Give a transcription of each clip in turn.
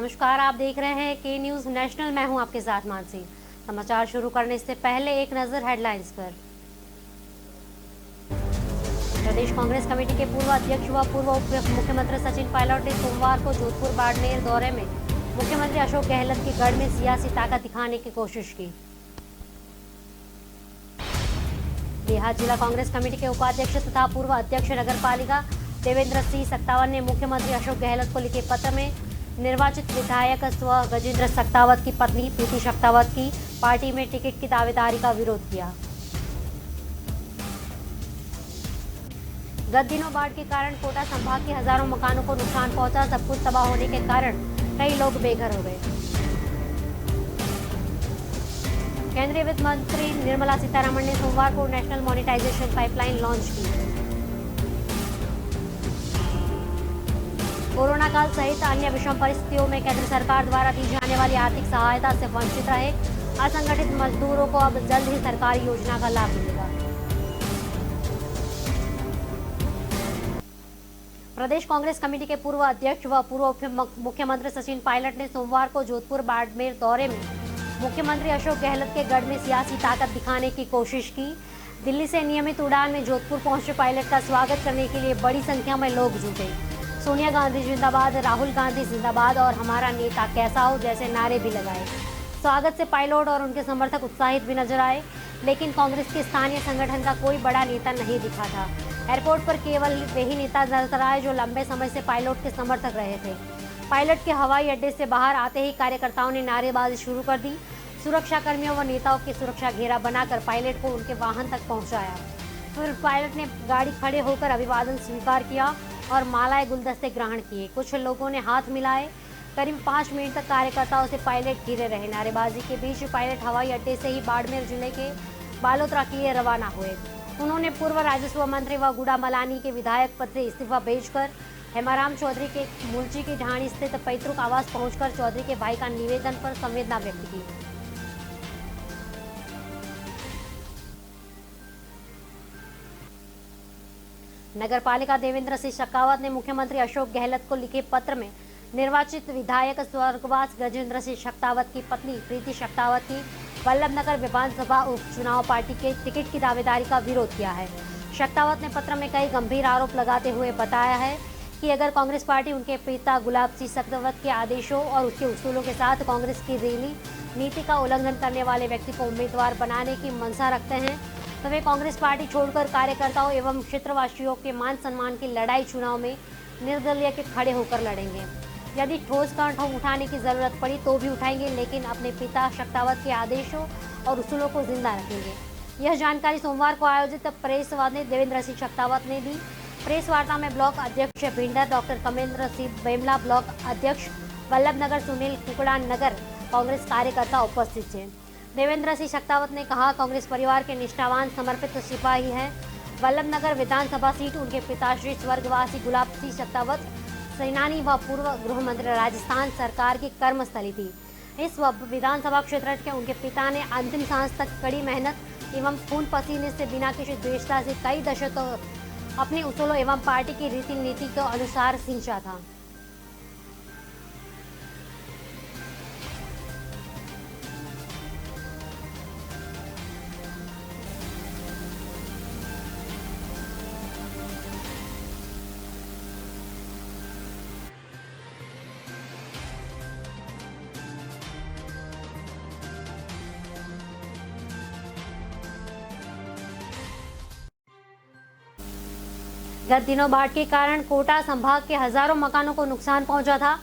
नमस्कार, आप देख रहे हैं के न्यूज नेशनल। मैं हूं आपके साथ मानसी। समाचार शुरू करने से पहले एक नजर हेडलाइंस पर। प्रदेश कांग्रेस कमेटी के पूर्व अध्यक्ष व पूर्व उप मुख्यमंत्री सचिन पायलट ने सोमवार को जोधपुर बाड़मेर दौरे में मुख्यमंत्री अशोक गहलोत के गढ़ में सियासी ताकत दिखाने की कोशिश की। देहात जिला कांग्रेस कमेटी के उपाध्यक्ष तथा पूर्व अध्यक्ष नगर पालिका देवेंद्र सिंह सक्तावत ने मुख्यमंत्री अशोक गहलोत को लिखे पत्र में निर्वाचित विधायक स्व गजेंद्र सक्तावत की पत्नी प्रीति सक्तावत की पार्टी में टिकट की दावेदारी का विरोध किया। गत दिनों बाढ़ के कारण कोटा संभाग के हजारों मकानों को नुकसान पहुंचा। सब कुछ तबाह होने के कारण कई लोग बेघर हो गए। केंद्रीय वित्त मंत्री निर्मला सीतारमण ने सोमवार को नेशनल मोनेटाइजेशन पाइपलाइन लॉन्च की। कोरोना काल सहित अन्य विषम परिस्थितियों में केंद्र सरकार द्वारा दी जाने वाली आर्थिक सहायता से वंचित रहे असंगठित मजदूरों को अब जल्द ही सरकारी योजना का लाभ मिलेगा। प्रदेश कांग्रेस कमेटी के पूर्व अध्यक्ष व पूर्व उप मुख्यमंत्री सचिन पायलट ने सोमवार को जोधपुर बाड़मेर दौरे में मुख्यमंत्री अशोक गहलोत के गढ़ में सियासी ताकत दिखाने की कोशिश की। दिल्ली से नियमित उड़ान में जोधपुर पहुंचे पायलट का स्वागत करने के लिए बड़ी संख्या में लोग जुटे। सोनिया गांधी जिंदाबाद, राहुल गांधी जिंदाबाद और हमारा नेता कैसा हो जैसे नारे भी लगाए। स्वागत से पायलट और उनके समर्थक उत्साहित भी नजर आए, लेकिन कांग्रेस के स्थानीय संगठन का कोई बड़ा नेता नहीं दिखा था। एयरपोर्ट पर केवल वही नेता नजर आए जो लंबे समय से पायलट के समर्थक रहे थे। पायलट के हवाई अड्डे से बाहर आते ही कार्यकर्ताओं ने नारेबाजी शुरू कर दी। सुरक्षा कर्मियों व नेताओं की सुरक्षा घेरा बनाकर पायलट को उनके वाहन तक पहुंचाया। फिर पायलट ने गाड़ी खड़े होकर अभिवादन स्वीकार किया और मालाएं गुलदस्ते ग्रहण किए। कुछ लोगों ने हाथ मिलाए। करीब 5 मिनट तक कार्यकर्ताओं से पायलट घिरे रहे। नारेबाजी के बीच पायलट हवाई अड्डे से ही बाड़मेर जिले के बालोतरा के लिए रवाना हुए। उन्होंने पूर्व राजस्व मंत्री व गुड़ामलानी के विधायक पद से इस्तीफा भेजकर हेमाराम चौधरी के मुलची की ढाणी स्थित पैतृक आवास पहुंचकर चौधरी के भाई का निवेदन पर संवेदना व्यक्त की। नगर पालिका देवेंद्र सिंह शेखावत ने मुख्यमंत्री अशोक गहलोत को लिखे पत्र में निर्वाचित विधायक स्वर्गवास गजेंद्र सिंह शेखावत की पत्नी प्रीति शेखावत की वल्लभनगर विधानसभा उपचुनाव पार्टी के टिकट की दावेदारी का विरोध किया है। शेखावत ने पत्र में कई गंभीर आरोप लगाते हुए बताया है कि अगर कांग्रेस पार्टी उनके पिता गुलाब सिंह शेखावत के आदेशों और उसके उसूलों के साथ कांग्रेस की रैली नीति का उल्लंघन करने वाले व्यक्ति को उम्मीदवार बनाने की मंशा रखते हैं तो वे कांग्रेस पार्टी छोड़कर कार्यकर्ताओं एवं क्षेत्रवासियों के मान सम्मान की लड़ाई चुनाव में निर्दलीय के खड़े होकर लड़ेंगे। यदि ठोस कदम उठाने की जरूरत पड़ी तो भी उठाएंगे, लेकिन अपने पिता शेखावत के आदेशों और उसूलों को जिंदा रखेंगे। यह जानकारी सोमवार को आयोजित प्रेस वार्ता में देवेंद्र सिंह शेखावत ने दी। प्रेस वार्ता में ब्लॉक अध्यक्ष भिंडर डॉक्टर कमेंद्र सिंह बेमला, ब्लॉक अध्यक्ष वल्लभनगर सुनील कुकड़ा नगर कांग्रेस कार्यकर्ता उपस्थित थे। देवेंद्र सिंह शेखावत ने कहा, कांग्रेस परिवार के निष्ठावान समर्पित सिपाही हैं। वल्लभनगर विधानसभा सीट उनके पिताश्री स्वर्गवासी गुलाब सिंह शेखावत सेनानी व पूर्व गृह मंत्री राजस्थान सरकार की कर्मस्थली थी। इस विधानसभा क्षेत्र के उनके पिता ने अंतिम सांस तक कड़ी मेहनत एवं खून पसीने से बिना किसी द्वेषता से कई दशकों अपने उसूलों एवं पार्टी की रीति नीति के अनुसार सिंचा था। गत दिनों बाढ़ के कारण कोटा संभाग के हजारों मकानों को नुकसान पहुंचा था।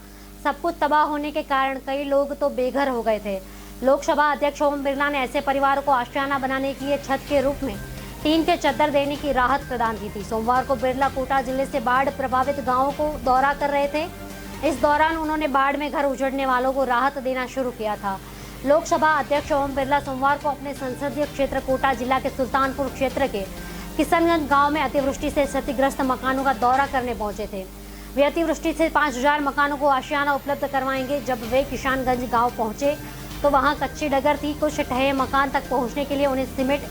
सब कुछ तबाह होने के कारण कई लोग तो बेघर हो गए थे। लोकसभा अध्यक्ष ओम बिरला ने ऐसे परिवारों को आशियाना बनाने के लिए छत के रूप में टीन के चद्दर देने की राहत प्रदान की थी। सोमवार को बिरला कोटा जिले से बाढ़ प्रभावित गाँवों को दौरा कर रहे थे। इस दौरान उन्होंने बाढ़ में घर उजड़ने वालों को राहत देना शुरू किया था। लोकसभा अध्यक्ष ओम बिरला सोमवार को अपने संसदीय क्षेत्र कोटा जिला के सुल्तानपुर क्षेत्र के किशनगंज गांव में अतिवृष्टि से क्षतिग्रस्त मकानों का दौरा करने पहुंचे थे। वे अतिवृष्टि से 5000 मकानों को आशियाना उपलब्ध करवाएंगे। जब वे किशनगंज गांव पहुंचे तो वहां कच्ची डगर थी। कुछ ढहे मकान तक पहुंचने के लिए उन्हें सीमेंट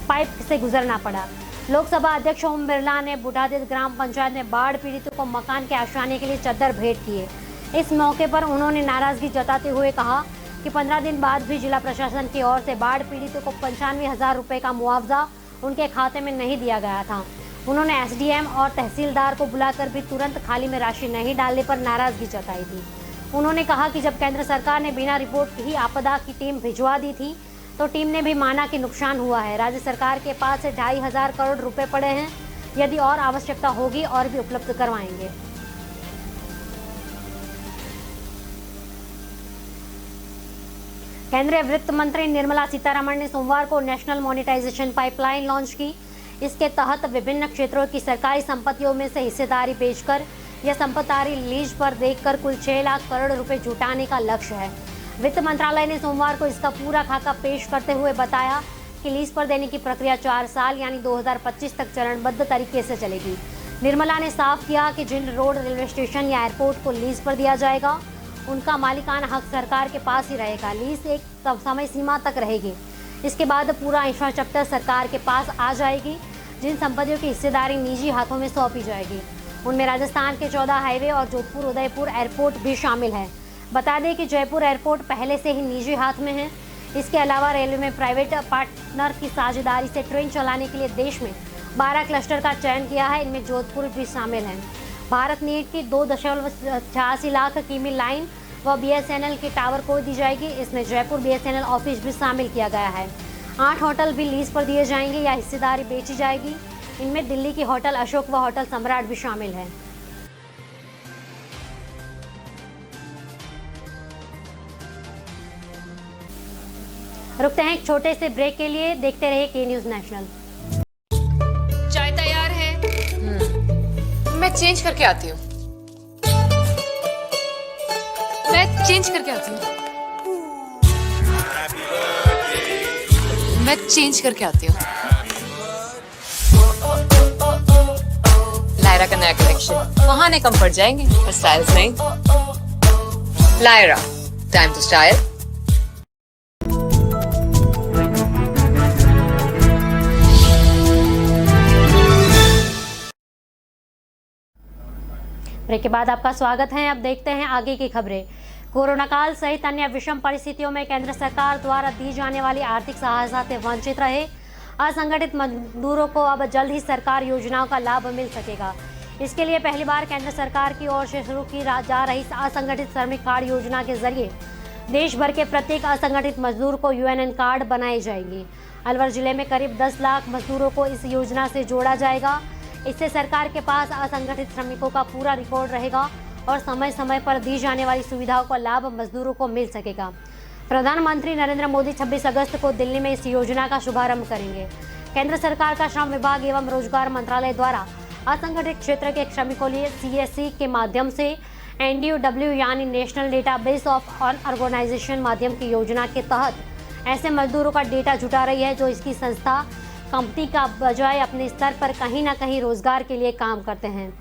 पाइप से गुजरना पड़ा। लोकसभा अध्यक्ष ओम बिरला ने बुढ़ादेव ग्राम पंचायत में बाढ़ पीड़ितों को मकान के आशियाने के लिए चद्दर भेंट किए। इस मौके पर उन्होंने नाराजगी जताते हुए कहा कि 15 दिन बाद भी जिला प्रशासन की ओर से बाढ़ पीड़ितों को 95,000 रुपए का मुआवजा उनके खाते में नहीं दिया गया था। उन्होंने एसडीएम और तहसीलदार को बुलाकर भी तुरंत खाली में राशि नहीं डालने पर नाराजगी जताई थी। उन्होंने कहा कि जब केंद्र सरकार ने बिना रिपोर्ट ही आपदा की टीम भिजवा दी थी तो टीम ने भी माना कि नुकसान हुआ है। राज्य सरकार के पास से 2,500 करोड़ रुपए पड़े हैं, यदि और आवश्यकता होगी और भी उपलब्ध करवाएंगे। केंद्रीय वित्त मंत्री निर्मला सीतारमण ने सोमवार को नेशनल मोनेटाइजेशन पाइपलाइन लॉन्च की। इसके तहत विभिन्न क्षेत्रों की सरकारी संपत्तियों में से हिस्सेदारी बेचकर या संपत्ति लीज पर देकर कुल 6 लाख करोड़ रुपए जुटाने का लक्ष्य है। वित्त मंत्रालय ने सोमवार को इसका पूरा खाका पेश करते हुए बताया कि लीज पर देने की प्रक्रिया 4 साल यानी 2025 तक चरणबद्ध तरीके से चलेगी। निर्मला ने साफ किया कि जिन रोड, रेलवे स्टेशन या एयरपोर्ट को लीज पर दिया जाएगा उनका मालिकाना हक सरकार के पास ही रहेगा। लीज एक समय सीमा तक रहेगी, इसके बाद पूरा इंफ्रास्ट्रक्चर सरकार के पास आ जाएगी। जिन संपत्तियों की हिस्सेदारी निजी हाथों में सौंपी जाएगी उनमें राजस्थान के 14 हाईवे और जोधपुर उदयपुर एयरपोर्ट भी शामिल है। बता दें कि जयपुर एयरपोर्ट पहले से ही निजी हाथ में है। इसके अलावा रेलवे में प्राइवेट पार्टनर की साझेदारी से ट्रेन चलाने के लिए देश में 12 क्लस्टर का चयन किया है, इनमें जोधपुर भी शामिल है। भारत नेट की 2.86 लाख किमी लाइन व BSNL के टावर को दी जाएगी। इसमें जयपुर BSNL ऑफिस भी शामिल किया गया है। 8 होटल भी लीज पर दिए जाएंगे या हिस्सेदारी बेची जाएगी। इनमें दिल्ली की होटल अशोक व होटल सम्राट भी शामिल है। रुकते हैं एक छोटे से ब्रेक के लिए, देखते रहिए के न्यूज नेशनल। चाय तैयार है। मैं चेंज करके आती हूँ। मैं चेंज करके आती हूँ। मैं चेंज करके आती हूँ। लायरा का नया कलेक्शन बहाने कम पड़ जाएंगे पर स्टाइल्स नहीं। Lyra, time to style. Break के बाद आपका स्वागत है। अब देखते हैं आगे की खबरें। कोरोना काल सहित अन्य विषम परिस्थितियों में केंद्र सरकार द्वारा दी जाने वाली आर्थिक सहायता से वंचित रहे असंगठित मजदूरों को अब जल्द ही सरकार योजनाओं का लाभ मिल सकेगा। इसके लिए पहली बार केंद्र सरकार की ओर से शुरू की जा रही असंगठित श्रमिक कार्ड योजना के जरिए देश भर के प्रत्येक असंगठित मजदूर को UNN कार्ड बनाए जाएंगे। अलवर जिले में करीब 10 लाख मजदूरों को इस योजना से जोड़ा जाएगा। इससे सरकार के पास असंगठित श्रमिकों का पूरा रिकॉर्ड रहेगा और समय समय पर दी जाने वाली सुविधाओं का लाभ मजदूरों को मिल सकेगा। प्रधानमंत्री नरेंद्र मोदी 26 अगस्त को दिल्ली में इस योजना का शुभारंभ करेंगे। केंद्र सरकार का श्रम विभाग एवं रोजगार मंत्रालय द्वारा असंगठित क्षेत्र के श्रमिकों के लिए CSC के माध्यम से NDOW यानी नेशनल डेटाबेस ऑफ ऑर्गेनाइजेशन माध्यम की योजना के तहत ऐसे मजदूरों का डेटा जुटा रही है जो इसकी संस्था कंपनी का बजाय अपने स्तर पर कहीं ना कहीं रोजगार के लिए काम करते हैं।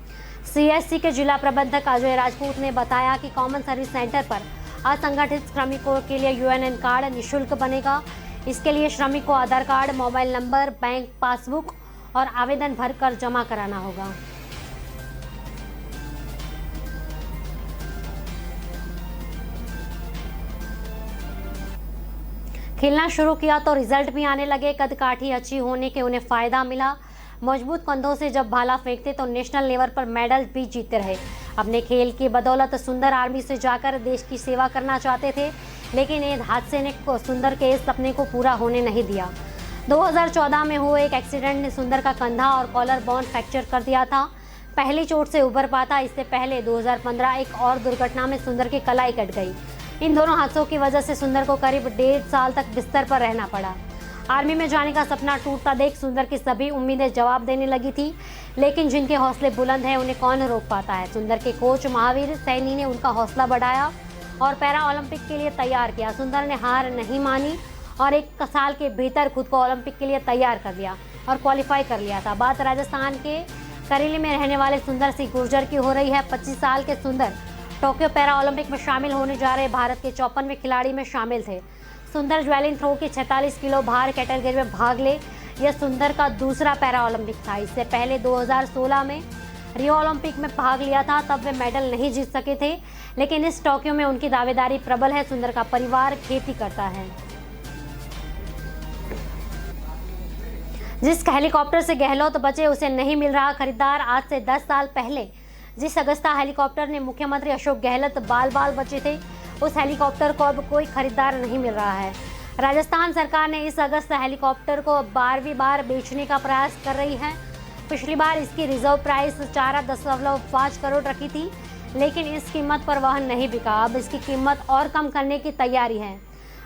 CSC के जिला प्रबंधक अजय राजपूत ने बताया कि कॉमन सर्विस सेंटर पर असंगठित श्रमिकों के लिए UNN कार्ड निःशुल्क बनेगा। इसके लिए श्रमिक को Aadhaar card, mobile number, bank passbook और आवेदन भरकर जमा कराना होगा। खेलना शुरू किया तो रिजल्ट भी आने लगे। कदकाठी अच्छी होने के उन्हें फायदा मिला। मजबूत कंधों से जब भाला फेंकते तो नेशनल लेवल पर मेडल भी जीतते रहे। अपने खेल की बदौलत सुंदर आर्मी से जाकर देश की सेवा करना चाहते थे, लेकिन एक हादसे ने सुंदर के इस सपने को पूरा होने नहीं दिया। 2014 में हुए एक एक्सीडेंट ने सुंदर का कंधा और कॉलर बोन फ्रैक्चर कर दिया था। पहली चोट से उबर पाता इससे पहले 2015 एक और दुर्घटना में सुंदर की कलाई कट गई। इन दोनों हादसों की वजह से सुंदर को करीब 1.5 साल तक बिस्तर पर रहना पड़ा। आर्मी में जाने का सपना टूटता देख सुंदर की सभी उम्मीदें जवाब देने लगी थी, लेकिन जिनके हौसले बुलंद हैं उन्हें कौन रोक पाता है। सुंदर के कोच महावीर सैनी ने उनका हौसला बढ़ाया और पैरा ओलंपिक के लिए तैयार किया। सुंदर ने हार नहीं मानी और 1 साल के भीतर खुद को ओलंपिक के लिए तैयार कर लिया और क्वालिफाई कर लिया था। बात राजस्थान के करेली में रहने वाले सुंदर सिंह गुर्जर की हो रही है। 25 साल के सुंदर टोक्यो पैरा ओलंपिक में शामिल होने जा रहे भारत के 54वें खिलाड़ी में शामिल थे। सुंदर ज्वेलिंग थ्रो की 46 किलो भार कैटेगरी में भाग ले। यह सुंदर का दूसरा पैरा ओलंपिक था। इससे पहले 2016 में रियो ओलंपिक में भाग लिया था तब वे मेडल नहीं जीत सके थे, लेकिन इस टोक्यो में उनकी दावेदारी प्रबल है। सुंदर का परिवार खेती करता है। जिस हेलीकॉप्टर से गहलोत बचे उसे नहीं मिल रहा खरीदार। आज से 10 साल पहले जिस अगस्ता हेलीकॉप्टर ने मुख्यमंत्री अशोक गहलोत बाल बचे थे, उस हेलीकॉप्टर को अब कोई खरीदार नहीं मिल रहा है। राजस्थान सरकार ने इस अगस्ता हेलीकॉप्टर को 12वीं बार बेचने का प्रयास कर रही है। पिछली बार इसकी रिजर्व प्राइस 4.5 करोड़ रखी थी, लेकिन इस कीमत पर वह नहीं बिका। अब इसकी कीमत और कम करने की तैयारी है।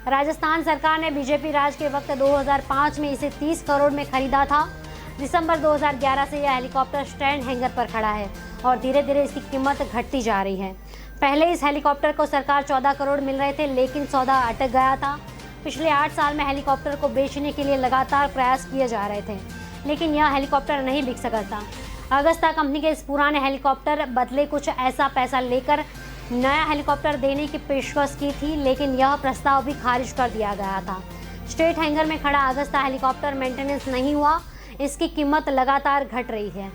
राजस्थान सरकार ने बीजेपी राज के वक्त 2005 में इसे 30 करोड़ में खरीदा था। दिसंबर 2011 से यह हेलीकॉप्टर स्टैंड हैंगर पर खड़ा है और धीरे धीरे इसकी कीमत घटती जा रही है। पहले इस हेलीकॉप्टर को सरकार 14 करोड़ मिल रहे थे, लेकिन सौदा अटक गया था। पिछले 8 साल में हेलीकॉप्टर को बेचने के लिए लगातार प्रयास किए जा रहे थे, लेकिन यह हेलीकॉप्टर नहीं बिक सका था। अगस्ता कंपनी के इस पुराने हेलीकॉप्टर बदले कुछ ऐसा पैसा लेकर नया हेलीकॉप्टर देने की पेशकश की थी, लेकिन यह प्रस्ताव भी खारिज कर दिया गया था। स्ट्रेट हैंगर में खड़ा अगस्ता हेलीकॉप्टर मेंटेनेंस नहीं हुआ, इसकी कीमत लगातार घट रही है।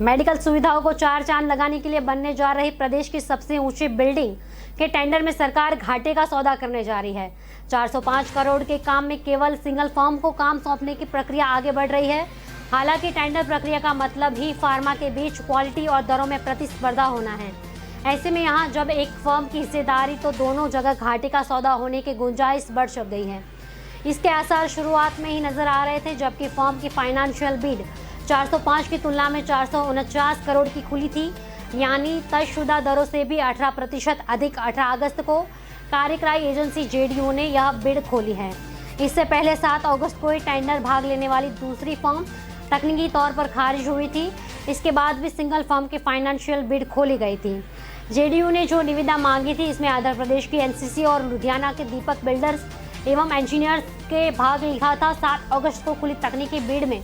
मेडिकल सुविधाओं को 4 चांद लगाने के लिए बनने जा रही प्रदेश की सबसे ऊंची बिल्डिंग के टेंडर में सरकार घाटे का सौदा करने जा रही है। 405 करोड़ के काम में केवल सिंगल फर्म को काम सौंपने की प्रक्रिया आगे बढ़ रही है। हालांकि टेंडर प्रक्रिया का मतलब ही फार्मा के बीच क्वालिटी और दरों में प्रतिस्पर्धा होना है। ऐसे में यहाँ जब एक फर्म की हिस्सेदारी, तो दोनों जगह घाटे का सौदा होने की गुंजाइश बढ़ गई है। इसके आसार शुरुआत में ही नजर आ रहे थे, जबकि फर्म की फाइनेंशियल बीड 405 की तुलना में 449 करोड़ की खुली थी, यानी तयशुदा दरों से भी 18% अधिक। 18 अगस्त को कार्यकारी एजेंसी जेडीयू ने यह बिड खोली है। इससे पहले 7 अगस्त को ही टेंडर भाग लेने वाली दूसरी फर्म तकनीकी तौर पर खारिज हुई थी। इसके बाद भी सिंगल फर्म की फाइनेंशियल बिड खोली गई थी। जेडीयू ने जो निविदा मांगी थी, इसमें आंध्र प्रदेश की एनसीसी और लुधियाना के दीपक बिल्डर्स एवं इंजीनियर्स के भाग लिखा था। 7 अगस्त को खुली तकनीकी बिड में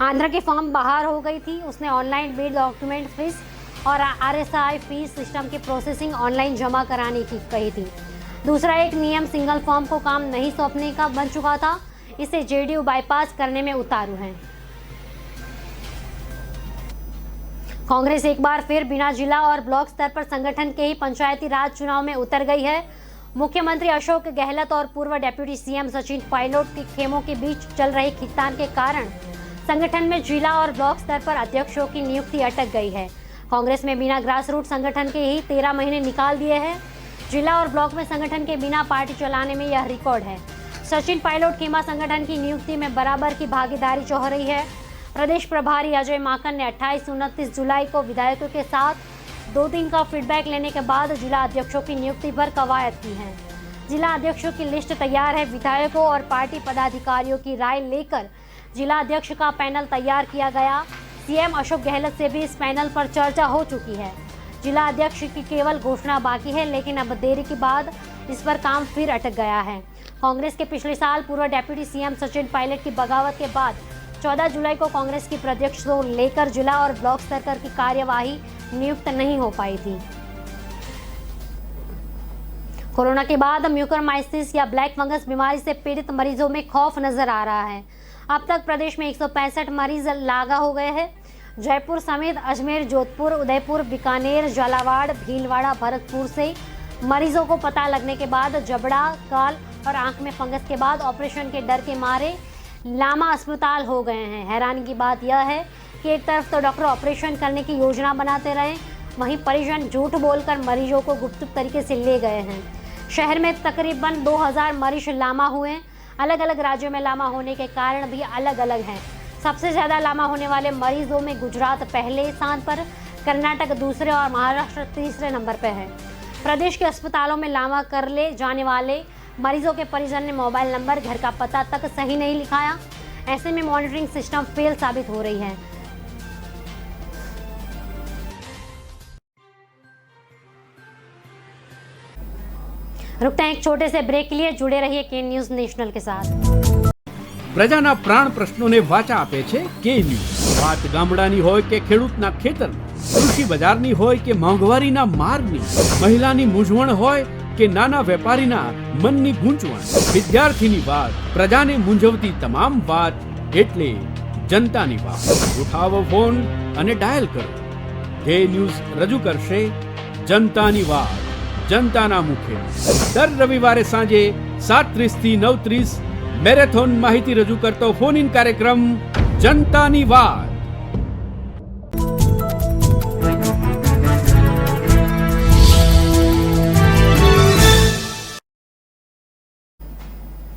आंध्र की फर्म बाहर हो गई थी। उसने ऑनलाइन बिड डॉक्यूमेंट फीस और आरएसआई फीस सिस्टम की प्रोसेसिंग ऑनलाइन जमा कराने की कही थी। दूसरा एक नियम सिंगल फर्म को काम नहीं सौंपने का बन चुका था। इसे जेडीयू बाईपास करने में उतारू है। कांग्रेस एक बार फिर बिना जिला और ब्लॉक स्तर पर संगठन के ही पंचायती राज चुनाव में उतर गई है। मुख्यमंत्री अशोक गहलोत और पूर्व डिप्टी सीएम सचिन पायलट के खेमों के बीच चल रही खींचतान के कारण संगठन में जिला और ब्लॉक स्तर पर अध्यक्षों की नियुक्ति अटक गई है। कांग्रेस में बिना ग्रास रूट संगठन के ही 13 महीने निकाल दिए हैं। जिला और ब्लॉक में संगठन के बिना पार्टी चलाने में यह रिकॉर्ड है। सचिन पायलट खेमा संगठन की नियुक्ति में बराबर की भागीदारी चाह रही है। प्रदेश प्रभारी अजय माकन ने 28-29 जुलाई को विधायकों के साथ 2 दिन का फीडबैक लेने के बाद जिला अध्यक्षों की नियुक्ति पर कवायद की है। जिला अध्यक्षों की लिस्ट तैयार है। विधायकों और पार्टी पदाधिकारियों की राय लेकर जिला अध्यक्ष का पैनल तैयार किया गया। सीएम अशोक गहलोत से भी इस पैनल पर चर्चा हो चुकी है। जिला अध्यक्ष की केवल घोषणा बाकी है, लेकिन अब देरी के बाद इस पर काम फिर अटक गया है। कांग्रेस के पिछले साल पूर्व डिप्टी सीएम सचिन पायलट की बगावत के बाद 14 जुलाई को कांग्रेस की प्रत्यक्ष को लेकर जिला और ब्लॉक स्तर की कार्यवाही नियुक्त नहीं हो पाई थी। कोरोना के बाद म्यूकरमाइसिस या ब्लैक फंगस बीमारी से पीड़ित मरीजों में खौफ नजर आ रहा है। अब तक प्रदेश में 165 मरीज लागा हो गए हैं। जयपुर समेत अजमेर, जोधपुर, उदयपुर, बीकानेर, झालावाड़, भीलवाड़ा, भरतपुर से मरीजों को पता लगने के बाद जबड़ा, गाल और आंख में फंगस के बाद ऑपरेशन के डर के मारे लामा अस्पताल हो गए हैं। हैरानी की बात यह है कि एक तरफ तो डॉक्टर ऑपरेशन करने की योजना बनाते रहे, वहीं परिजन झूठ बोलकर मरीजों को गुप्त तरीके से ले गए हैं। शहर में तकरीबन 2000 मरीज लामा हुए। अलग अलग राज्यों में लामा होने के कारण भी अलग अलग हैं। सबसे ज़्यादा लामा होने वाले मरीजों में गुजरात पहले स्थान पर, कर्नाटक दूसरे और महाराष्ट्र तीसरे नंबर पर है। प्रदेश के अस्पतालों में लामा कर ले जाने वाले मरीजों के परिजन ने मोबाइल नंबर, घर का पता तक सही नहीं लिखाया। ऐसे में मॉनिटरिंग सिस्टम फेल साबित हो रही है। रुकते हैं एक छोटे से ब्रेक के लिए। जुड़े रहिए के न्यूज नेशनल के साथ। પ્રજાના પ્રાણ પ્રશ્નોને વાચા આપે છે કે ન્યૂઝ। વાત ગામડાની હોય કે ખેડૂતના ખેતરની, કૃષિ બજારની હોય કે મોંઘવારીના મારની, મહિલાની મૂંઝવણ હોય કે નાના વેપારીના મનની ગૂંચવણ, વિદ્યાર્થીની વાત, પ્રજાને મૂંઝવતી તમામ વાત એટલે જનતાની વાત. ઉઠાવો ફોન અને ડાયલ કરો. જે ન્યૂઝ રજૂ કરશે જનતાની વાત, જનતાના મુખે. દર રવિવારે સાંજે 7:30 થી 9:30 મેરેથોન માહિતી રજૂ કરતો ફોન ઇન કાર્યક્રમ જનતાની વાત.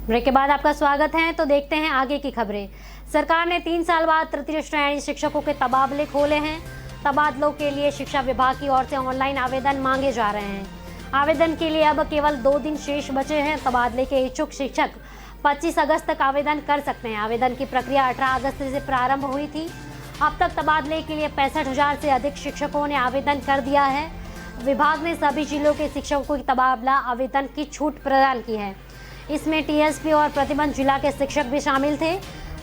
ब्रेक के बाद आपका स्वागत है। तो देखते हैं आगे की खबरें। सरकार ने 3 साल बाद तृतीय श्रेणी शिक्षकों के तबादले खोले हैं। तबादलों के लिए शिक्षा विभाग की ओर से ऑनलाइन आवेदन मांगे जा रहे हैं। आवेदन के लिए अब केवल 2 दिन शेष बचे हैं। तबादले के इच्छुक शिक्षक 25 अगस्त तक आवेदन कर सकते हैं। आवेदन की प्रक्रिया 18 अगस्त से प्रारंभ हुई थी। अब तक तबादले के लिए 65,000 से अधिक शिक्षकों ने आवेदन कर दिया है। विभाग ने सभी जिलों के शिक्षकों की तबादला आवेदन की छूट प्रदान की है। इसमें टीएसपी और प्रतिबंध जिला के शिक्षक भी शामिल थे।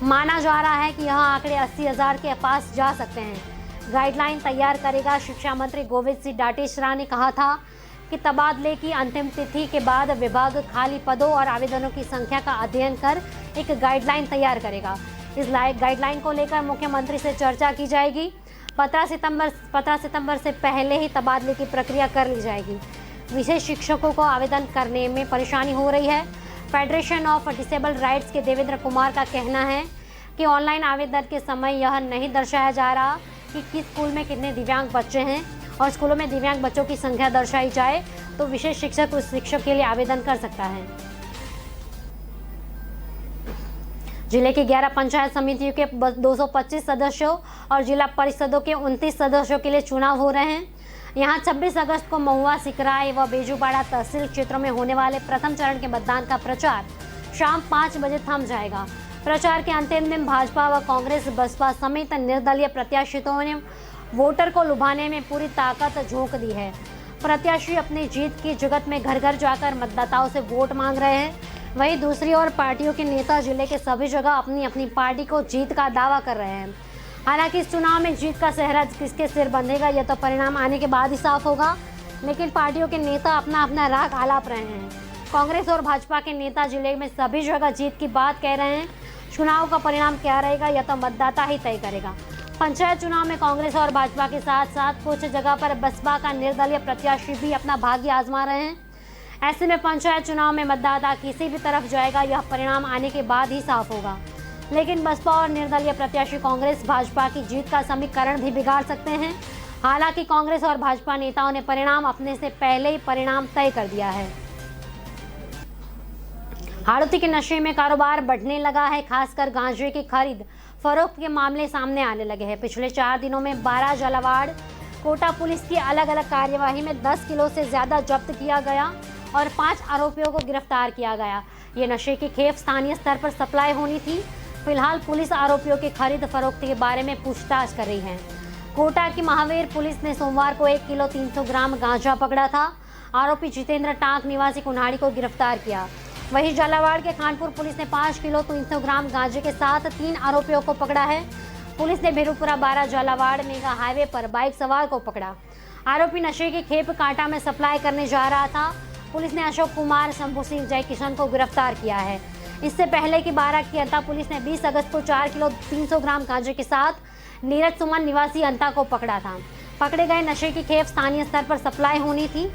माना जा रहा है कि यह आंकड़े 80,000 के पास जा सकते हैं। गाइडलाइन तैयार करेगा। शिक्षा मंत्री गोविंद सिंह डाटेश्वरा ने कहा था कि तबादले की अंतिम तिथि के बाद विभाग खाली पदों और आवेदनों की संख्या का अध्ययन कर एक गाइडलाइन तैयार करेगा। इस गाइडलाइन को लेकर मुख्यमंत्री से चर्चा की जाएगी। 15 सितंबर से पहले ही तबादले की प्रक्रिया कर ली जाएगी। विशेष शिक्षकों को आवेदन करने में परेशानी हो रही है। फेडरेशन ऑफ डिसेबल राइट्स के देवेंद्र कुमार का कहना है कि ऑनलाइन आवेदन के समय यह नहीं दर्शाया जा रहा कि किस स्कूल में कितने दिव्यांग बच्चे हैं और स्कूलों में दिव्यांग बच्चों की संख्या दर्शाई जाए तो विशेष शिक्षक उस शिक्षक के लिए आवेदन कर सकता है। जिले की 11 पंचायत समितियों के 225 सदस्यों और जिला परिषदों के 29 सदस्यों के लिए चुनाव हो रहे हैं। यहाँ 26 अगस्त को महुआ, सिकराय व बेजूबाड़ा तहसील क्षेत्रों में होने वाले प्रथम चरण के मतदान का प्रचार शाम 5 बजे थम जाएगा। प्रचार के अंतिम दिन भाजपा व कांग्रेस, बसपा समेत निर्दलीय प्रत्याशियों ने वोटर को लुभाने में पूरी ताकत झोंक दी है। प्रत्याशी अपनी जीत की जुगत में घर घर जाकर मतदाताओं से वोट मांग रहे हैं। वहीं दूसरी ओर पार्टियों के नेता जिले के सभी जगह अपनी अपनी पार्टी को जीत का दावा कर रहे हैं। हालांकि इस चुनाव में जीत का सेहरा किसके सिर बंधेगा यह तो परिणाम आने के बाद ही साफ होगा, लेकिन पार्टियों के नेता अपना अपना राग आलाप रहे हैं। कांग्रेस और भाजपा के नेता जिले में सभी जगह जीत की बात कह रहे हैं। चुनाव का परिणाम क्या रहेगा यह तो मतदाता ही तय करेगा। पंचायत चुनाव में कांग्रेस और भाजपा के साथ साथ कुछ जगह पर बसपा का निर्दलीय प्रत्याशी भी अपना भाग्य आजमा रहे हैं। ऐसे में पंचायत चुनाव में मतदाता किसी भी तरफ जाएगा यह परिणाम आने के बाद ही साफ होगा, लेकिन बसपा और निर्दलीय प्रत्याशी कांग्रेस भाजपा की जीत का समीकरण भी बिगाड़ सकते हैं। हालांकि कांग्रेस और भाजपा नेताओं ने परिणाम अपने से पहले ही परिणाम तय कर दिया है। हाड़ौती के नशे में कारोबार बढ़ने लगा है। खासकर गांजे की खरीद फरोख्त के मामले सामने आने लगे हैं। पिछले 4 दिनों में 12 झालावाड़ कोटा पुलिस की अलग अलग कार्यवाही में 10 किलो से ज्यादा जब्त किया गया और 5 आरोपियों को गिरफ्तार किया गया। ये नशे की खेप स्थानीय स्तर पर सप्लाई होनी थी। फिलहाल पुलिस आरोपियों की खरीद फरोख्त के बारे में पूछताछ कर रही है। कोटा की महावीर पुलिस ने सोमवार को 1 किलो 300 ग्राम गांजा पकड़ा था। आरोपी जितेंद्र टांक निवासी कुन्हाड़ी को गिरफ्तार किया। वहीं झालावाड़ के खानपुर पुलिस ने 5 किलो 300 ग्राम गांजे के साथ 3 आरोपियों को पकड़ा है। पुलिस ने भेरूपुरा 12 झालावाड़ मेगा हाईवे पर बाइक सवार को पकड़ा। आरोपी नशे की खेप कांटा में सप्लाई करने जा रहा था। पुलिस ने अशोक कुमार, शंभू सिंह, जय किशन को गिरफ्तार किया है। इससे पहले की 12 की अंता पुलिस ने 20 अगस्त को 4 किलो 300 ग्राम गांजे के साथ नीरज सुमन निवासी अंता को पकड़ा था। पकड़े गए नशे की खेप स्थानीय स्तर पर सप्लाई होनी थी।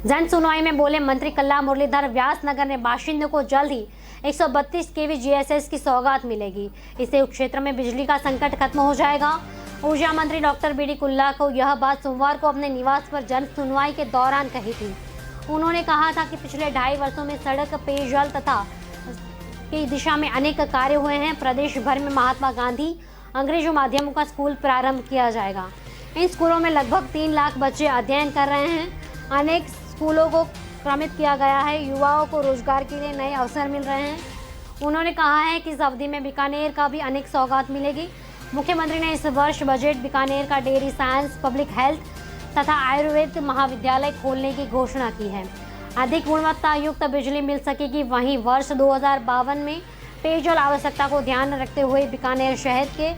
जन सुनवाई में बोले मंत्री कल्ला मुरलीधर व्यास, नगर में बाशिंदों को जल्द ही 132 केवी जीएसएस की सौगात मिलेगी। इससे उस क्षेत्र में बिजली का संकट खत्म हो जाएगा। ऊर्जा मंत्री डॉक्टर बीडी कुल्ला को यह बात सोमवार को अपने निवास पर जन सुनवाई के दौरान कही थी। उन्होंने कहा था कि पिछले 2.5 वर्षों में सड़क, पेयजल तथा की दिशा में अनेक कार्य हुए हैं। प्रदेश भर में महात्मा गांधी अंग्रेजी माध्यमों का स्कूल प्रारंभ किया जाएगा। इन स्कूलों में लगभग 3 लाख बच्चे अध्ययन कर रहे हैं। अनेक स्कूलों को क्रमित किया गया है। युवाओं को रोजगार के लिए नए अवसर मिल रहे हैं। उन्होंने कहा है कि इस अवधि में बीकानेर का भी अनेक सौगात मिलेगी। मुख्यमंत्री ने इस वर्ष बजट बीकानेर का डेयरी साइंस, पब्लिक हेल्थ तथा आयुर्वेद महाविद्यालय खोलने की घोषणा की है। अधिक गुणवत्ता युक्त बिजली मिल सकेगी। वहीं वर्ष 2052 में पेयजल आवश्यकता को ध्यान में रखते हुए बीकानेर शहर के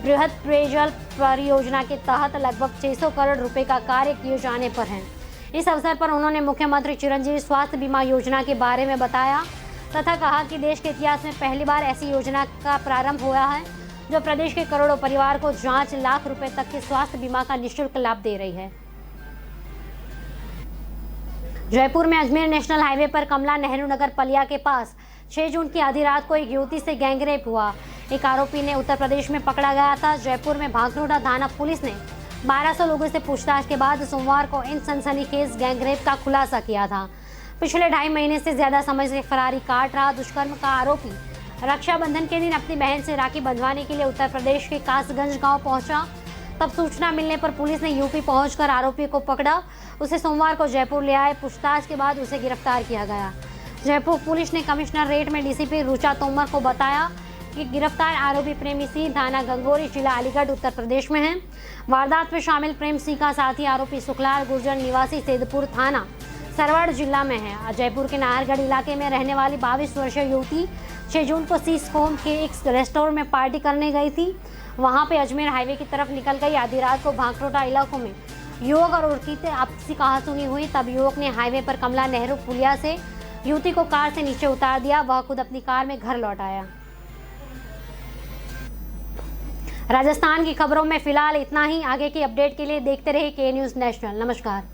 बृहद पेयजल परियोजना के तहत लगभग 600 करोड़ रुपए का कार्य किए जाने पर है। इस अवसर पर उन्होंने मुख्यमंत्री चिरंजीवी स्वास्थ्य बीमा योजना के बारे में बताया तथा कहा कि देश के इतिहास में पहली बार ऐसी योजना का प्रारंभ हुआ है जो प्रदेश के करोड़ों परिवार को जांच लाख रुपए तक के स्वास्थ्य बीमा का निःशुल्क लाभ दे रही है। जयपुर में अजमेर नेशनल हाईवे पर कमला नेहरू नगर पलिया के पास 6 जून की आधी रात को एक युवती से गैंगरेप हुआ। एक आरोपी ने उत्तर प्रदेश में पकड़ा गया था। जयपुर में भांकरोटा थाना पुलिस ने 1200 लोगों से पूछताछ के बाद सोमवार को इन सनसनीखेज गैंगरेप का खुलासा किया था। पिछले 2.5 महीने से ज्यादा समय से फरारी काट रहा दुष्कर्म का आरोपी रक्षाबंधन के दिन अपनी बहन से राखी बंधवाने के लिए उत्तर प्रदेश के कासगंज गांव पहुंचा। तब सूचना मिलने पर पुलिस ने यूपी पहुंचकर आरोपी को पकड़ा। उसे सोमवार को जयपुर ले आए। पूछताछ के बाद उसे गिरफ्तार किया गया। जयपुर पुलिस ने कमिश्नरेट में डीसीपी रुचा तोमर को बताया कि गिरफ्तार आरोपी प्रेमी सिंह थाना गंगोरी जिला अलीगढ़ उत्तर प्रदेश में है। वारदात में शामिल प्रेम सिंह का साथी आरोपी सुखलाल गुर्जर निवासी सेदपुर थाना सरवड़ जिला में है। जयपुर के नाहरगढ़ इलाके में रहने वाली 22 वर्षीय युवती 6 जून को सीसकोम के एक रेस्टोरेंट में पार्टी करने गई थी। वहां पे अजमेर हाईवे की तरफ निकल गई। आधी रात को भांकरोटा इलाकों में युवक और लड़की से आपसी कहासुनी हुई। तब युवक ने हाईवे पर कमला नेहरू पुलिया से युवती को कार से नीचे उतार दिया। वह खुद अपनी कार में घर लौट आया। राजस्थान की खबरों में फिलहाल इतना ही। आगे की अपडेट के लिए देखते रहिए के न्यूज़ नेशनल। नमस्कार।